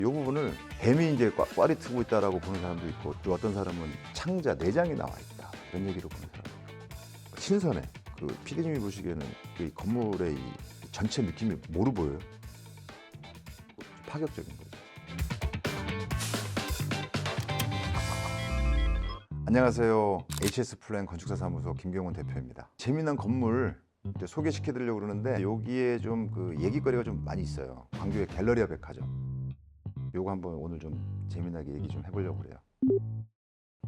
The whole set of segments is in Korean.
이 부분을 뱀이 이제 꽈리 트고 있다라고 보는 사람도 있고, 또 어떤 사람은 창자 내장이 나와 있다 이런 얘기로 보는 사람도 있고. 신선해. 그 PD님이 보시기에는 이 건물의 이 전체 느낌이 뭐로 보여요? 파격적인 거죠. 안녕하세요. HS 플랜 건축사 사무소 김경훈 대표입니다. 재미난 건물 이제 소개시켜드리려고 그러는데 여기에 좀 그 얘기거리가 좀 많이 있어요. 광교의 갤러리아 백화점. 요거 한번 오늘 좀 재미나게 얘기 좀 해보려고 그래요.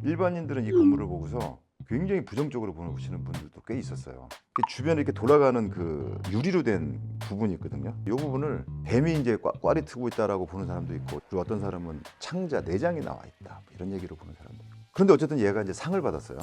일반인들은 이 건물을 보고서 굉장히 부정적으로 보시는 분들도 꽤 있었어요. 주변에 이렇게 돌아가는 그 유리로 된 부분이 있거든요. 이 부분을 뱀이 이제 꽈리 트고 있다라고 보는 사람도 있고, 그리고 어떤 사람은 창자 내장이 나와 있다 이런 얘기로 보는 사람도 있고. 그런데 어쨌든 얘가 이제 상을 받았어요.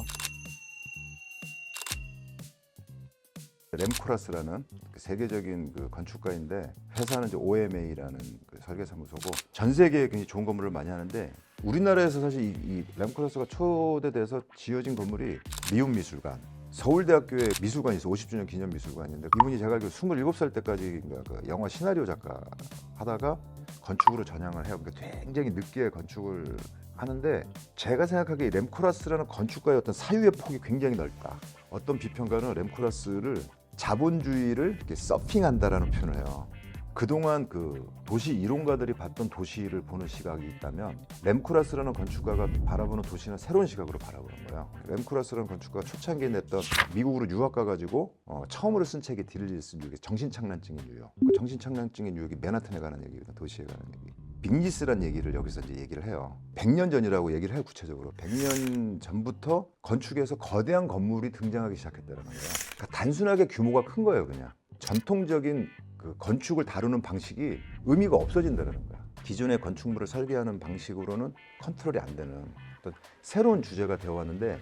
램코라스라는 세계적인 그 건축가인데, 회사는 이제 OMA라는 그 설계사무소고, 전 세계에 굉장히 좋은 건물을 많이 하는데, 우리나라에서 사실 이 램코라스가 초대돼서 지어진 건물이 미움미술관, 서울대학교에 미술관이 있어. 50주년 기념 미술관인데, 이분이 제가 알기로 27살 때까지 그 영화 시나리오 작가 하다가 건축으로 전향을 해요. 그러니까 굉장히 늦게 건축을 하는데, 제가 생각하기에 램코라스라는 건축가의 어떤 사유의 폭이 굉장히 넓다. 어떤 비평가는 램코라스를 자본주의를 이렇게 서핑한다라는 표현을 해요. 그동안 그 도시 이론가들이 봤던 도시를 보는 시각이 있다면, 램코라스라는 건축가가 바라보는 도시는 새로운 시각으로 바라보는 거예요. 램코라스라는 건축가가 초창기에 냈던, 미국으로 유학 가가지고 처음으로 쓴 책이 딜리스 뉴욕의 정신착란증의 뉴욕. 그 정신착란증의 뉴욕이 맨하탄에 관한 얘기거든요. 도시에 관한 얘기. 빅리스란 얘기를 여기서 이제 얘기를 해요. 100년 전이라고 얘기를 해요. 구체적으로 100년 전부터 건축에서 거대한 건물이 등장하기 시작했다는 거예요. 그러니까 단순하게 규모가 큰 거예요. 그냥 전통적인 그 건축을 다루는 방식이 의미가 없어진다는 거야. 기존의 건축물을 설계하는 방식으로는 컨트롤이 안 되는 어떤 새로운 주제가 되어 왔는데,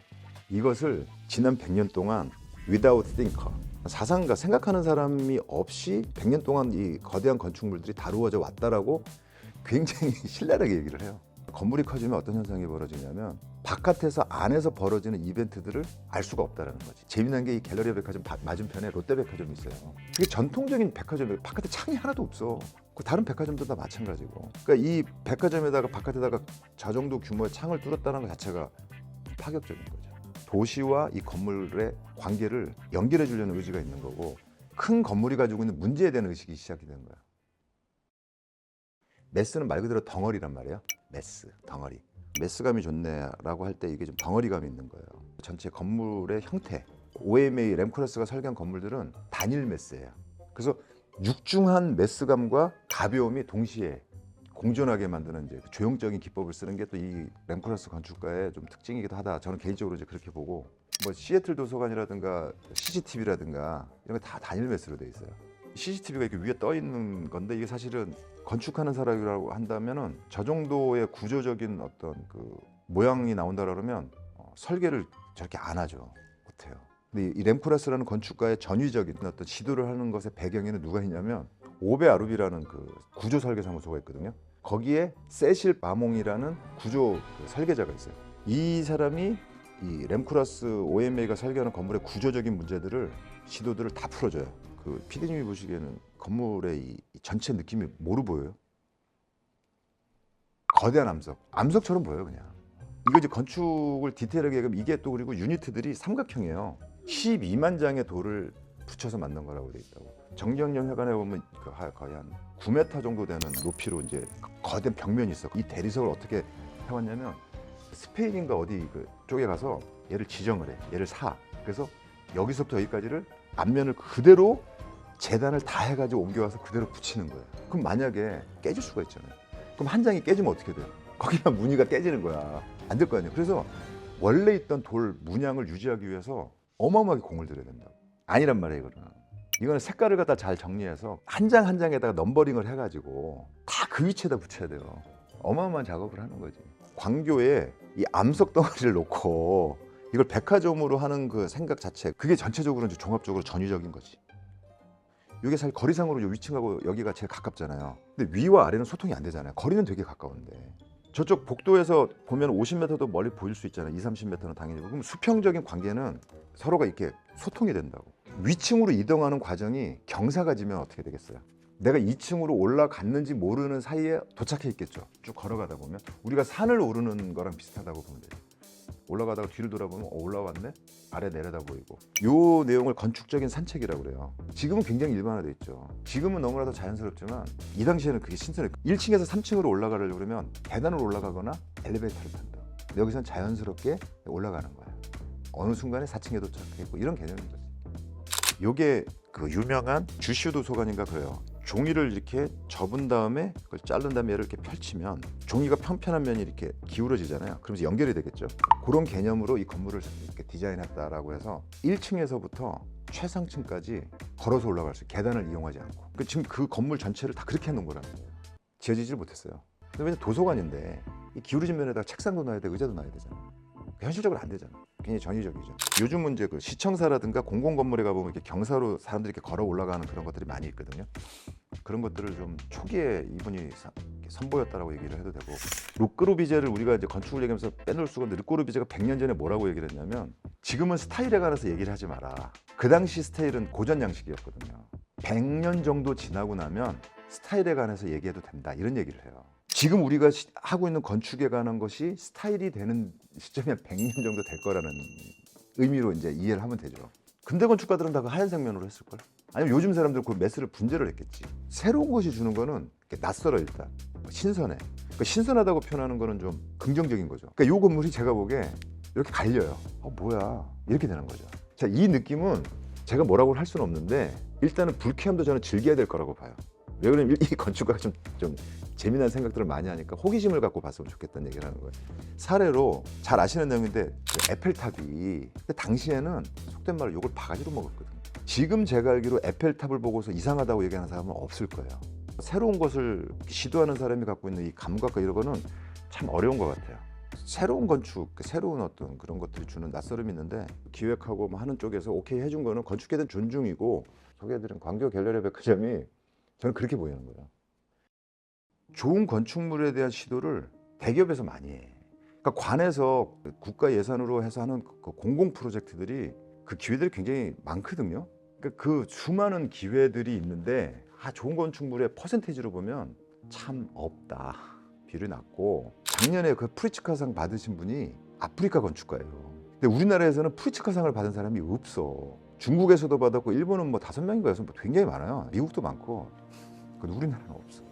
이것을 지난 100년 동안 without thinker, 사상가, 생각하는 사람이 없이 100년 동안 이 거대한 건축물들이 다루어져 왔다라고 굉장히 신랄하게 얘기를 해요. 건물이 커지면 어떤 현상이 벌어지냐면, 바깥에서 안에서 벌어지는 이벤트들을 알 수가 없다는 거지. 재미난 게 이 갤러리아 백화점 맞은편에 롯데백화점이 있어요. 이게 전통적인 백화점이에요. 바깥에 창이 하나도 없어. 다른 백화점도 다 마찬가지고. 그러니까 이 백화점에다가 바깥에다가 저 정도 규모의 창을 뚫었다는 것 자체가 파격적인 거죠. 도시와 이 건물의 관계를 연결해 주려는 의지가 있는 거고, 큰 건물이 가지고 있는 문제에 대한 의식이 시작이 되는 거야. 메스는 말 그대로 덩어리란 말이에요. 메스, 덩어리. 메스감이 좋네라고 할 때 이게 좀 덩어리감이 있는 거예요. 전체 건물의 형태, OMA 램코라스가 설계한 건물들은 단일 메스예요. 그래서 육중한 메스감과 가벼움이 동시에 공존하게 만드는 이제 조형적인 기법을 쓰는 게 또 이 램코라스 건축가의 좀 특징이기도 하다. 저는 개인적으로 이제 그렇게 보고, 뭐 시애틀 도서관이라든가 CCTV라든가 이런 거 다 단일 메스로 돼 있어요. CCTV가 이렇게 위에 떠 있는 건데, 이게 사실은 건축하는 사람이라고 한다면은 저 정도의 구조적인 어떤 그 모양이 나온다 그러면 설계를 저렇게 안 하죠. 못해요. 근데 이 램코라스라는 건축가의 전위적인 어떤 시도를 하는 것의 배경에는 누가 있냐면, 오베 아루비라는 그 구조 설계 사무소가 있거든요. 거기에 세실 마몽이라는 구조 설계자가 있어요. 이 사람이 이 램코라스 OMA가 설계하는 건물의 구조적인 문제들을, 시도들을 다 풀어줘요. 그 PD님이 보시기에는 건물의 이 전체 느낌이 뭐로 보여요? 거대한 암석처럼 보여요. 그냥 이거 이제 건축을 디테일하게 얘기하면, 이게 또 그리고 유니트들이 삼각형이에요. 12만 장의 돌을 붙여서 만든 거라고 돼 있다고. 정경련 회관에 보면 거의 한 9m 정도 되는 높이로 이제 거대한 벽면이 있어. 이 대리석을 어떻게 해왔냐면, 스페인인가 어디 그 쪽에 가서 얘를 지정을 해. 얘를 사. 그래서 여기서부터 여기까지를 앞면을 그대로 재단을 다 해가지고 옮겨와서 그대로 붙이는 거예요. 그럼 만약에 깨질 수가 있잖아요. 그럼 한 장이 깨지면 어떻게 돼요? 거기만 무늬가 깨지는 거야. 안 될 거 아니에요. 그래서 원래 있던 돌 문양을 유지하기 위해서 어마어마하게 공을 들여야 된다고. 아니란 말이에요. 이거는 색깔을 갖다 잘 정리해서 한 장 한 장에다가 넘버링을 해가지고 다 그 위치에다 붙여야 돼요. 어마어마한 작업을 하는 거지. 광교에 이 암석 덩어리를 놓고 이걸 백화점으로 하는 그 생각 자체, 그게 전체적으로 이제 종합적으로 전위적인 거지. 이게 사실 거리상으로 위층하고 여기가 제일 가깝잖아요. 근데 위와 아래는 소통이 안 되잖아요. 거리는 되게 가까운데. 저쪽 복도에서 보면 50m도 멀리 보일 수 있잖아요. 20-30m는 당연히. 그럼 수평적인 관계는 서로가 이렇게 소통이 된다고. 위층으로 이동하는 과정이 경사가 지면 어떻게 되겠어요? 내가 2층으로 올라갔는지 모르는 사이에 도착해 있겠죠. 쭉 걸어가다 보면 우리가 산을 오르는 거랑 비슷하다고 보면 돼요. 올라가다가 뒤를 돌아보면 올라왔네? 아래 내려다 보이고. 요 내용을 건축적인 산책이라고 그래요. 지금은 굉장히 일반화돼 있죠. 지금은 너무나도 자연스럽지만 이 당시에는 그게 신선해요. 1층에서 3층으로 올라가려고 그러면 계단으로 올라가거나 엘리베이터를 탄다. 근데 여기서는 자연스럽게 올라가는 거야. 어느 순간에 4층에 도착했고 이런 개념인 거지. 요게 그 유명한 주시오 도서관인가 그래요. 종이를 이렇게 접은 다음에 그걸 자른 다음에 얘를 이렇게 펼치면 종이가 편편한 면이 이렇게 기울어지잖아요. 그러면서 연결이 되겠죠. 그런 개념으로 이 건물을 이렇게 디자인했다라고 해서 1층에서부터 최상층까지 걸어서 올라갈 수 있어요. 계단을 이용하지 않고. 지금 그 건물 전체를 다 그렇게 해놓은 거라는 거예요. 지어지질 못했어요. 근데 왜냐면 도서관인데 이 기울어진 면에다가 책상도 놔야 돼, 의자도 놔야 되잖아. 현실적으로 안 되잖아. 굉장히 전위적이죠. 요즘은 이제 그 시청사라든가 공공건물에 가보면 이렇게 경사로 사람들이 이렇게 걸어 올라가는 그런 것들이 많이 있거든요. 그런 것들을 좀 초기에 이분이 선보였다라고 얘기를 해도 되고, 르꼬르비제를 우리가 이제 건축을 얘기하면서 빼놓을 수가 없는데, 르꼬르비제가 100년 전에 뭐라고 얘기를 했냐면, 지금은 스타일에 관해서 얘기를 하지 마라. 그 당시 스타일은 고전 양식이었거든요. 100년 정도 지나고 나면 스타일에 관해서 얘기해도 된다, 이런 얘기를 해요. 지금 우리가 하고 있는 건축에 관한 것이 스타일이 되는 시점이 100년 정도 될 거라는 의미로 이제 이해를 하면 되죠. 근대 건축가들은 다 그 하얀색 면으로 했을걸? 아니면 요즘 사람들 그 메스를 분재를 했겠지. 새로운 것이 주는 거는 낯설어 일단. 신선해. 그러니까 신선하다고 표현하는 거는 좀 긍정적인 거죠. 그러니까 요 건물이 제가 보기에 이렇게 갈려요. 뭐야. 이렇게 되는 거죠. 자, 이 느낌은 제가 뭐라고 할 수는 없는데 일단은 불쾌함도 저는 즐겨야 될 거라고 봐요. 왜 그러냐면 이 건축가가 좀 재미난 생각들을 많이 하니까 호기심을 갖고 봤으면 좋겠다는 얘기를 하는 거예요. 사례로 잘 아시는 내용인데 그 에펠탑이 그때 당시에는 속된 말로 욕을 바가지로 먹었거든요. 지금 제가 알기로 에펠탑을 보고서 이상하다고 얘기하는 사람은 없을 거예요. 새로운 것을 시도하는 사람이 갖고 있는 이 감각과 이런 거는 참 어려운 것 같아요. 새로운 건축, 새로운 어떤 그런 것들이 주는 낯설음이 있는데 기획하고 뭐 하는 쪽에서 오케이 해준 거는 건축에 대한 존중이고, 소개해드린 광교 갤러리 백화점이 저는 그렇게 보이는 거예요. 좋은 건축물에 대한 시도를 대기업에서 많이 해. 그러니까 관에서 국가 예산으로 해서 하는 그 공공 프로젝트들이 그 기회들이 굉장히 많거든요. 그러니까 그 수많은 기회들이 있는데 좋은 건축물의 퍼센테이지로 보면 참 없다. 비율이 낮고, 작년에 그 프리츠카상 받으신 분이 아프리카 건축가예요. 근데 우리나라에서는 프리츠카상을 받은 사람이 없어. 중국에서도 받았고 일본은 뭐 5명인가 6명 굉장히 많아요. 미국도 많고. 근데 우리나라는 없어.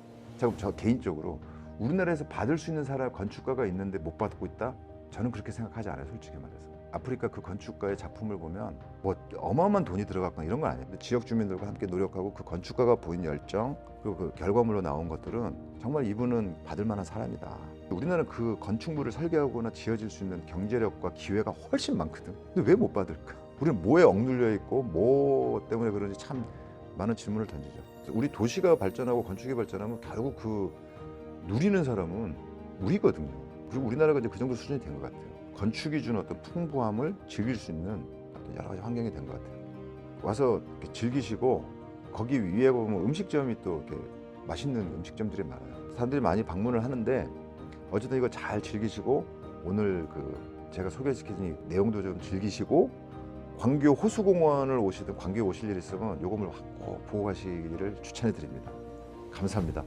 저 개인적으로 우리나라에서 받을 수 있는 사람 건축가가 있는데 못 받고 있다? 저는 그렇게 생각하지 않아요, 솔직히 말해서. 아프리카 그 건축가의 작품을 보면 뭐 어마어마한 돈이 들어갔거나 이런 건 아니에요. 지역 주민들과 함께 노력하고 그 건축가가 보인 열정, 그리고 그 결과물로 나온 것들은 정말 이분은 받을 만한 사람이다. 우리나라는 그 건축물을 설계하거나 지어질 수 있는 경제력과 기회가 훨씬 많거든. 근데 왜 못 받을까? 우리는 뭐에 억눌려 있고 뭐 때문에 그런지 참 많은 질문을 던지죠. 우리 도시가 발전하고 건축이 발전하면 결국 그 누리는 사람은 우리거든요. 그리고 우리나라가 이제 그 정도 수준이 된 것 같아요. 건축이 주는 어떤 풍부함을 즐길 수 있는 어떤 여러 가지 환경이 된 것 같아요. 와서 이렇게 즐기시고, 거기 위에 보면 음식점이 또 이렇게 맛있는 음식점들이 많아요. 사람들이 많이 방문을 하는데 어쨌든 이거 잘 즐기시고, 오늘 그 제가 소개시켜드린 내용도 좀 즐기시고, 광교 호수공원을 오시든 광교에 오실 일 있으면 요 건물 꼭 보고 가시기를 추천해 드립니다. 감사합니다.